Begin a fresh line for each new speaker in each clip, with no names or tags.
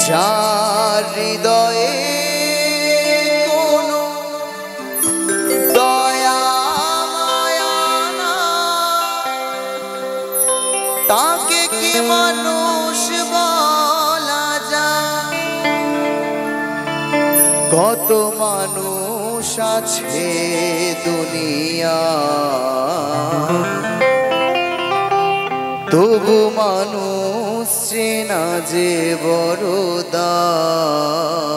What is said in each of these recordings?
যার হৃদয়ে কোনো দয়া মায়া নাই, তাকে কি মানুষ বলা যায়? কত মানুষ আছে দুনিয়া, তবু মানুষ চেনা যে বড় দায়।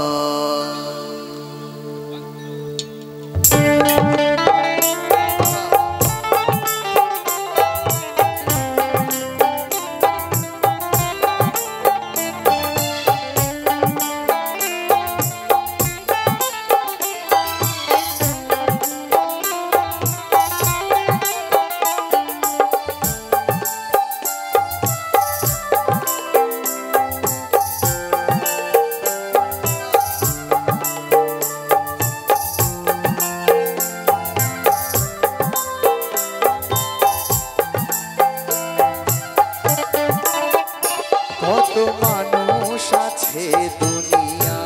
কত মানুষ আছে দুনিয়া,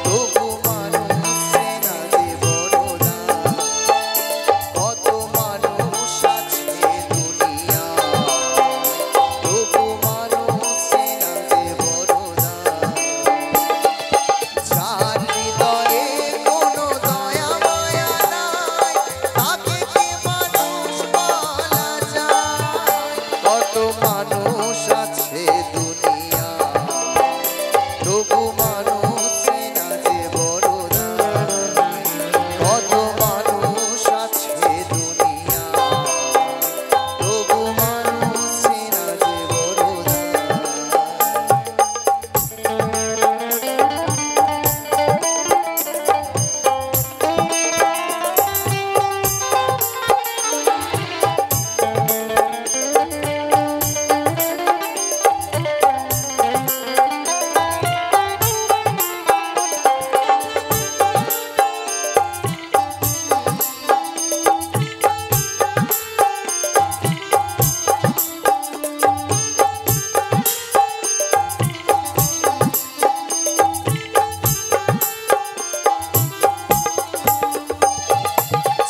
তবু মানুষ চেনা যে বড় দায়। কত মানুষ আছে দুনিয়া, তবু মানুষ চেনা যে বড় দায়। যার হৃদয়ে কোনো দয়া মায়া নাই, তাকে কি মানুষ বলা যায়? কত মানুষ আছে দুনিয়া, তবু মানুষ চেনা যে বড় দায়। কত মানুষ আছে দুনিয়া, তবু মানুষ চেনা যে বড় দায়।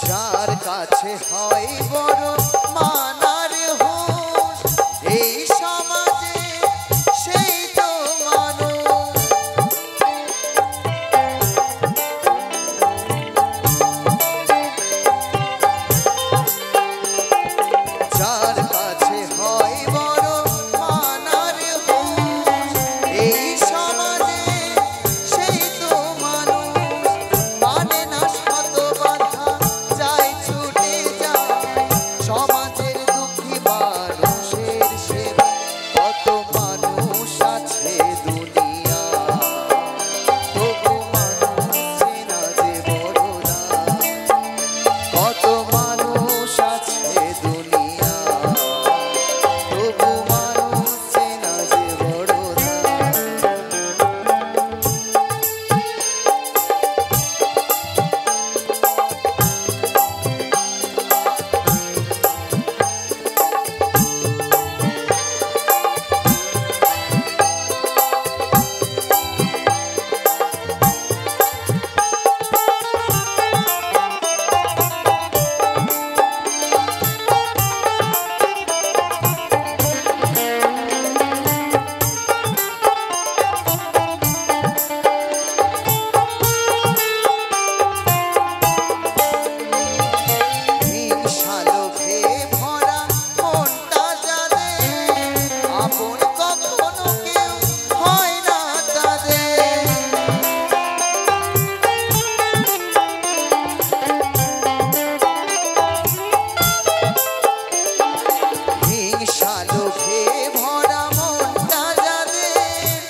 যার কাছে হয় বড় মানার হুঁশ, এই সমাজে সেই তো মানুষ। যার কাছে হয় বড় মানার হুঁশ, এই সমাজে সেই তো মানুষ। মানে না শত বাধা যায় ছুটে যায়, সমাজের দুঃখী মানুষের সেবায়। কত মানুষ আছে দুনিয়া, তবু মানুষ চেনা যে বড় দায়। কত মানুষ আছে দুনিয়া, তবু মানুষ চেনা যে বড় দায়। হিংসা লোভে ভরা মনটা যাদের, আপন কখনো কেউ হয় না তাদের। হিংসা লোভে ভরা মনটা যাদের,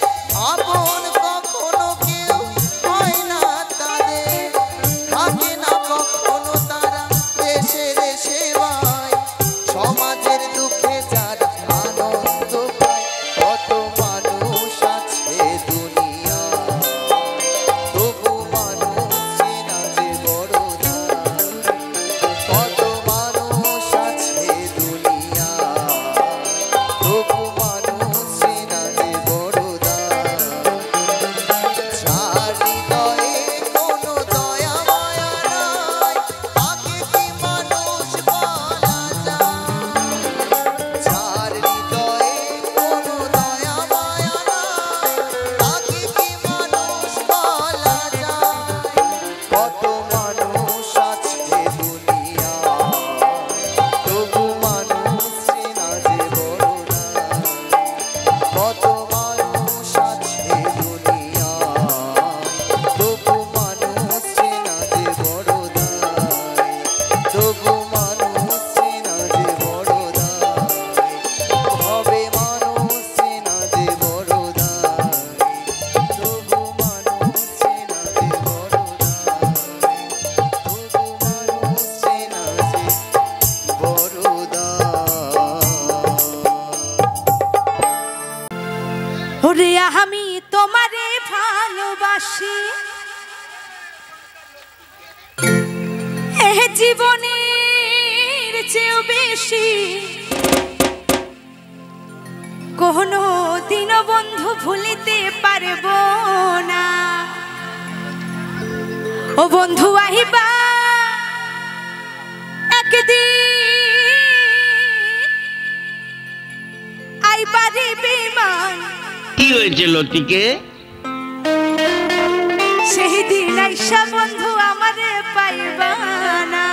আপন কখনো কেউ হয় না তাদের। থাকে না কখনো তারা দেশের সেবায়, সমাজের দুঃখে যারা আনন্দ পায়। কত মানুষ আছে দুনিয়া, তবু মানুষ চেনা যে বড় দায়। কত মানুষ আছে দুনিয়া, তবু
ওরে আমি তোমারে ভালোবাসি এ জীবনের চেয়েও বেশি কোনো দিন বন্ধু ভুলিতে পারবো না ও বন্ধু আহিবা একদিন আইবারে বেমান
কি হয়েছে লতিকে
সেই দিন আইসা বন্ধু আমারে পাইবা না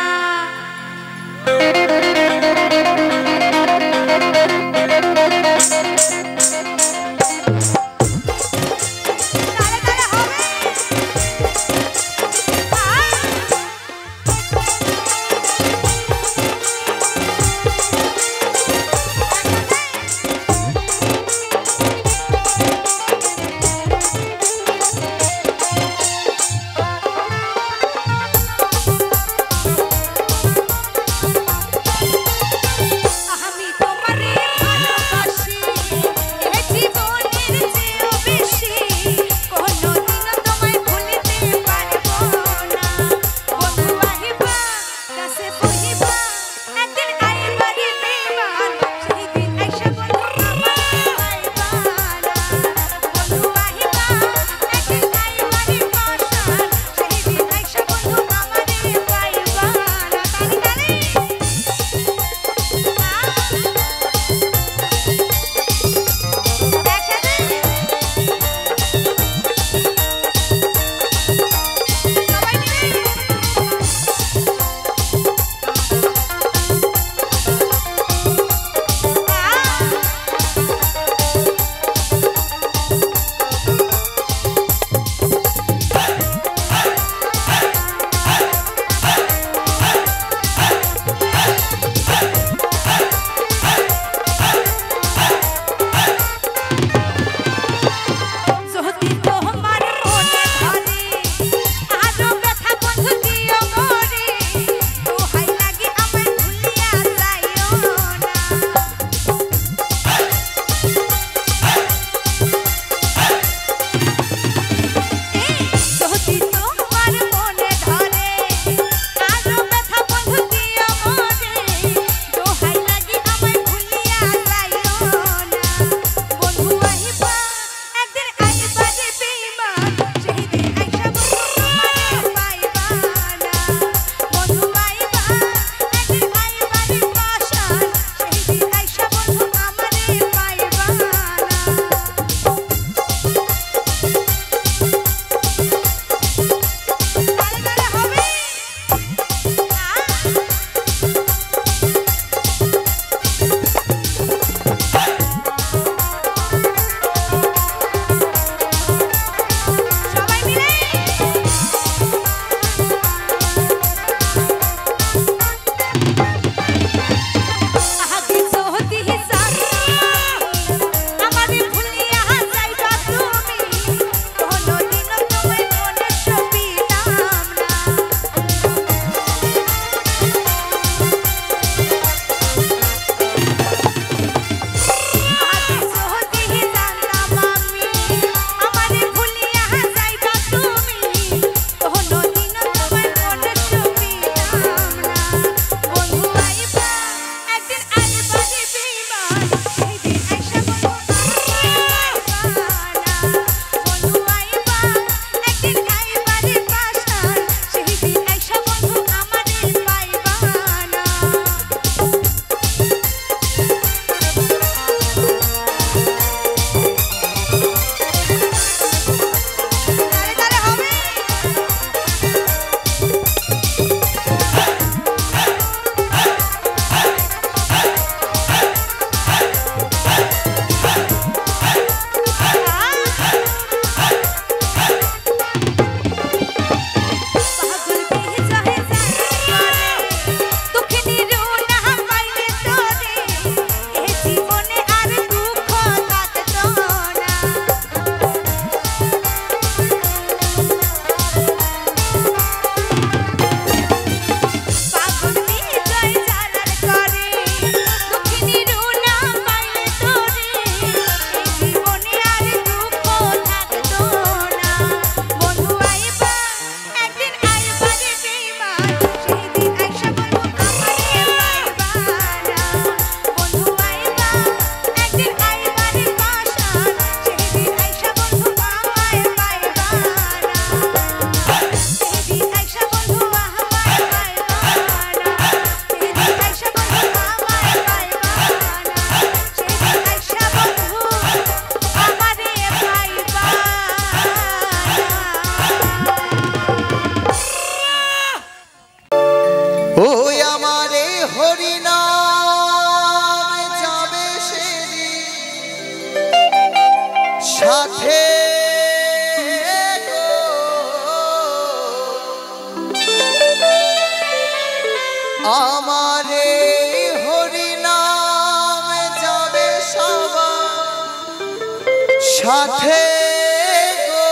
সাথে গো আমার এই হরিনাম যাবে সবার সাথে গো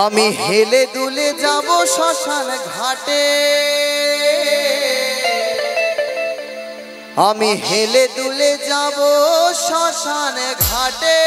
আমি হেলে দুলে যাব শ্মশান ঘাটে আমি হেলে দুলে যাব শ্মশান ঘাটে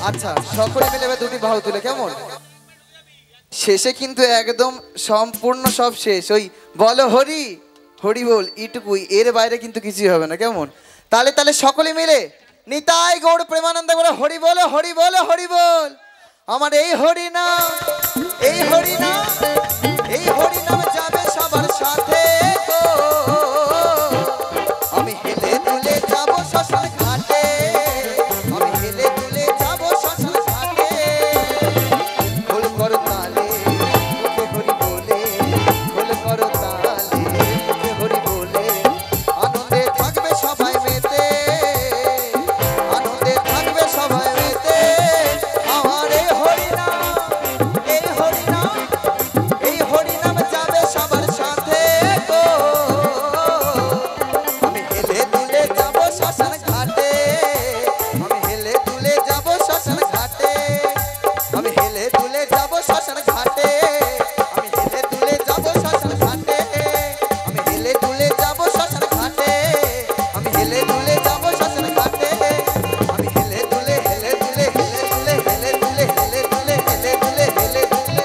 আচ্ছা সকলে মিলে এবার দুটি বাহু তুলে কেমন? শেষে কিন্তু একদম সম্পূর্ণ সব শেষ, ওই বলো হরি হরি বল এইটুকুই, এর বাইরে কিন্তু কিছুই হবে না কেমন? তাহলে তাহলে সকলে মিলে নিতাই গৌড় প্রেমানন্দ করে হরি বলো হরি বলো হরি বল। আমার এই হরি নাম এই হরি নাম এই হরি নাম যাবে সবার সাথে গো। আমি হেলে দুলে যাব শ্মশান ঘাটে, আমি হেলে দুলে যাব শ্মশান ঘাটে। খোল কর তালে মুখে হরি বলে, খোল কর তালে মুখে হরি বলে। আনন্দে থাকবে সবাই মেতে, আনন্দে থাকবে সবাই মেতে। আমার এই হরি নাম এই হরি নাম এই হরি নাম যাবে সবার সাথে গো। আমি হেলে দুলে যাব শ্মশান ঘাটে, আমি হেলে দুলে যাব শ্মশান ঘাটে, আমি হেলে দুলে যাব শ্মশান ঘাটে, আমি হেলে দুলে যাব শ্মশান ঘাটে, আমি হেলে দুলে যাব শ্মশান ঘাটে, আমি হেলে দুলে যাব শ্মশান ঘাটে, আমি হেলে দুলে হেলে দুলে হেলে দুলে হেলে দুলে হেলে দুলে হেলে দুলে হেলে দুলে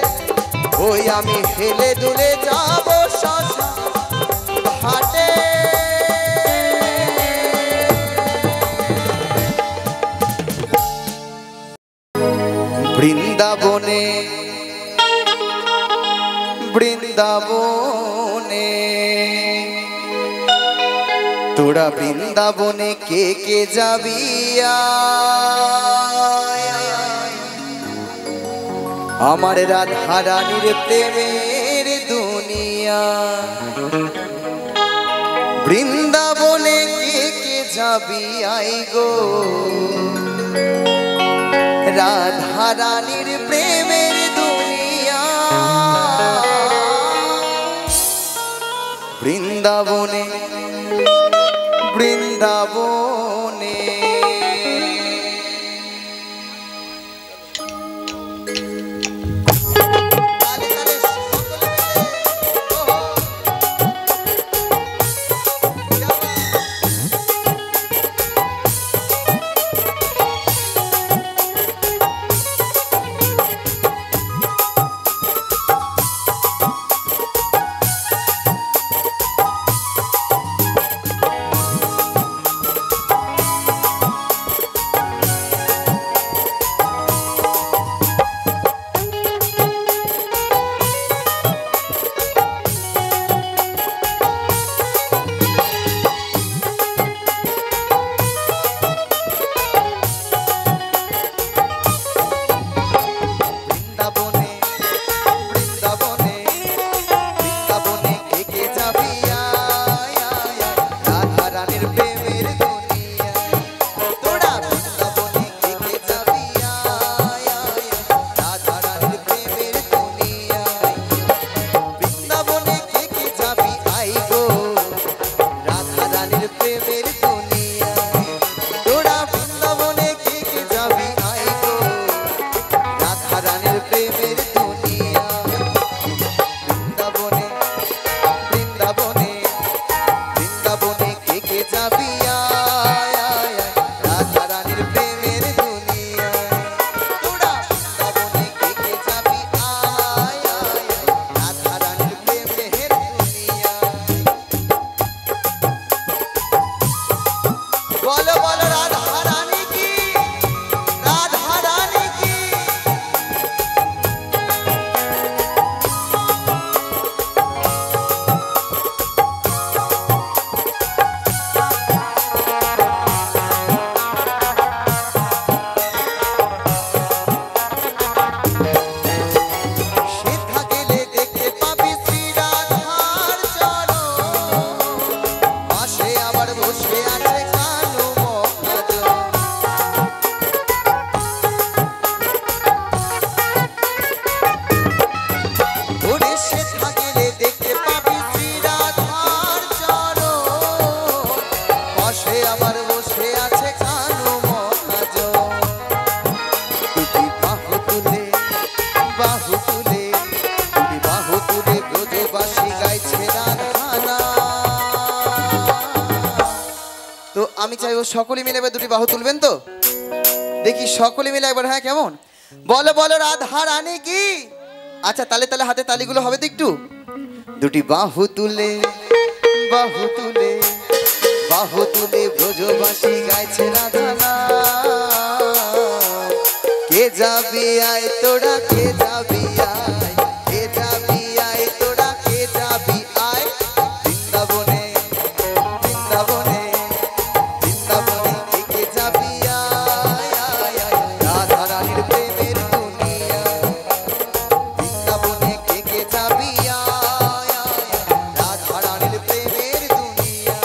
ওই আমি হেলে দুলে যাব শ্মশান ঘাটে। বৃন্দাবনে বৃন্দাবনে তোরা বৃন্দাবনে কে কে যাবি আয়। আমার রাধা রানীর প্রেমের দুনিয়া। বৃন্দাবনে কে কে যাবি আই গো। রাধা রানীর প্রেমের দুনিয়া। বৃন্দাবনে বৃন্দাবনে আমি চাইবো সকলে মিলে এবার দুটি বাহু তুলবেন তো। দেখি সকলে মিলে একবার, হ্যাঁ কেমন? বলো বলো রাধা রানী কি? আচ্ছা তালে তালে হাতে তালিগুলো হবে তো একটু। দুটি বাহু তুলে বাহু তুলে বাহু তুলে ব্রজবাসী গাইছে রাধা নাম। কে যাবি আয় তোরা, কে যাবি আয়, কে যাবি আয় তোরা, কে যাবি আয় বৃন্দাবনে বৃন্দাবনে বৃন্দাবনে, কে যাবি আয় আয় আয় রাধা রানীর প্রেমের দুনিয়া। বৃন্দাবনে কে যাবি আয় আয় রাধা রানীর প্রেমের দুনিয়া।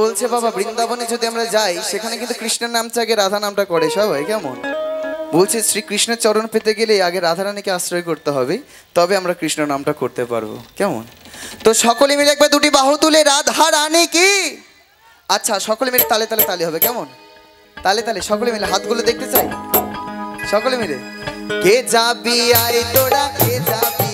বলছে বাবা বৃন্দাবনে যদি আমরা যাই সেখানে কিন্তু কৃষ্ণের নামটা আগে রাধা নামটা করে সবাই, কেমন? বলছে শ্রীকৃষ্ণের চরণ পেতে গেলে আগে রাধারানীকে আশ্রয় করতে হবে, তবে আমরা কৃষ্ণ নামটা করতে পারবো, কেমন? তো সকলে মিলে একবার দুটি বাহু তুলে রাধা রানী কি। আচ্ছা সকলে মিলে তালে তালে তালে হবে, কেমন? তালে তালে সকলে মিলে হাতগুলো দেখতে চাই সকলে মিলে। কে যাবি আয় তোরা, কে যাবি